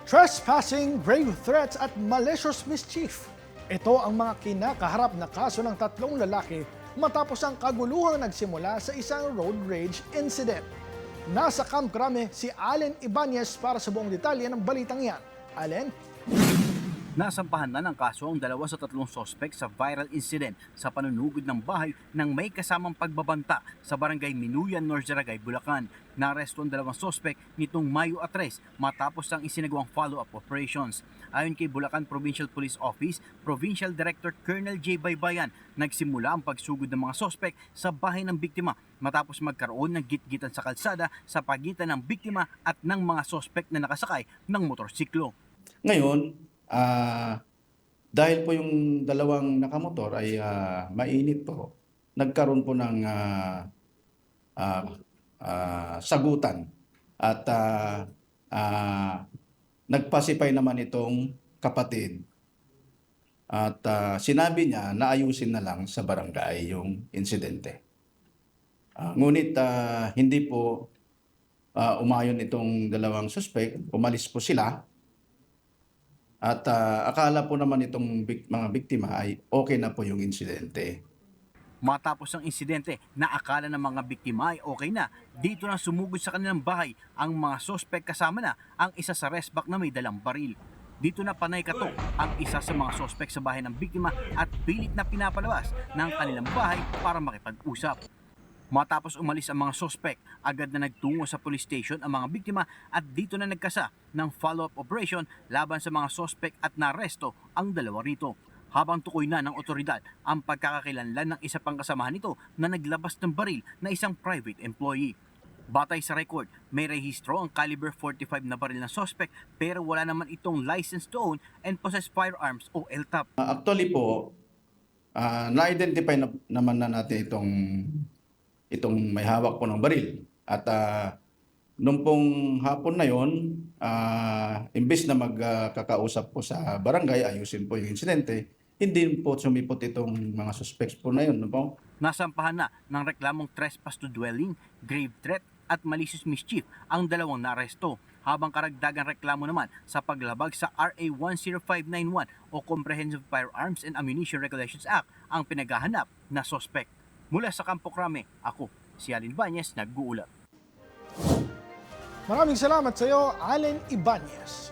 Trespassing, grave threats at malicious mischief. Ito ang mga kinakaharap na kaso ng tatlong lalaki matapos ang kaguluhang nagsimula sa isang road rage incident. Nasa Camp Crame si Allen Ibanez para sa buong detalye ng balitang yan. Allen? Nasampahan na ng kaso ang 2 sa 3 sospek sa viral incident sa panunugod ng bahay ng may kasamang pagbabanta sa barangay Minuyan, Norzaragay, Bulacan. Naaresto ang 2 sospek nitong Mayo 3 matapos ang isinagawang follow-up operations. Ayon kay Bulacan Provincial Police Office, Provincial Director Colonel J. Baybayan, nagsimula ang pagsugod ng mga sospek sa bahay ng biktima matapos magkaroon ng gitgitan sa kalsada sa pagitan ng biktima at ng mga sospek na nakasakay ng motorsiklo. Ngayon, dahil po yung dalawang nakamotor ay mainit po, nagkaroon po ng sagutan at nagpasipay naman itong kapatid at sinabi niya na ayusin na lang sa barangay yung insidente. Ngunit hindi po umayon itong dalawang suspect, umalis po sila. At akala po naman itong mga biktima ay okay na po yung insidente. Matapos ang insidente na akala ng mga biktima ay okay na, dito na sumugod sa kanilang bahay ang mga sospek kasama na ang isa sa resback na may dalang baril. Dito na panay katok ang isa sa mga sospek sa bahay ng biktima at pilit na pinapalabas ng kanilang bahay para makipag-usap. Matapos umalis ang mga sospek, agad na nagtungo sa police station ang mga biktima at dito na nagkasa ng follow-up operation laban sa mga sospek at naresto ang 2 rito. Habang tukoy na ng otoridad ang pagkakakilanlan ng isa pang kasamahan nito na naglabas ng baril na isang private employee. Batay sa record, may rehistro ang caliber 45 na baril ng sospek pero wala naman itong license to own and possess firearms o LTAP. Actually po, na-identify naman na natin itong may hawak po ng baril. At nung pong hapon na yon, imbes na magkakausap po sa barangay, ayusin po yung insidente, hindi po sumipot itong mga suspects po na yun. No po? Nasampahan na ng reklamong trespass to dwelling, grave threat at malicious mischief ang 2 naaresto, habang karagdagang reklamo naman sa paglabag sa RA 10591 o Comprehensive Firearms and Ammunition Regulations Act ang pinaghahanap na sospek. Mula sa Campo Crame, ako, si Allen Ibanez, nag-uulat. Maraming salamat sa iyo, Allen Ibanez.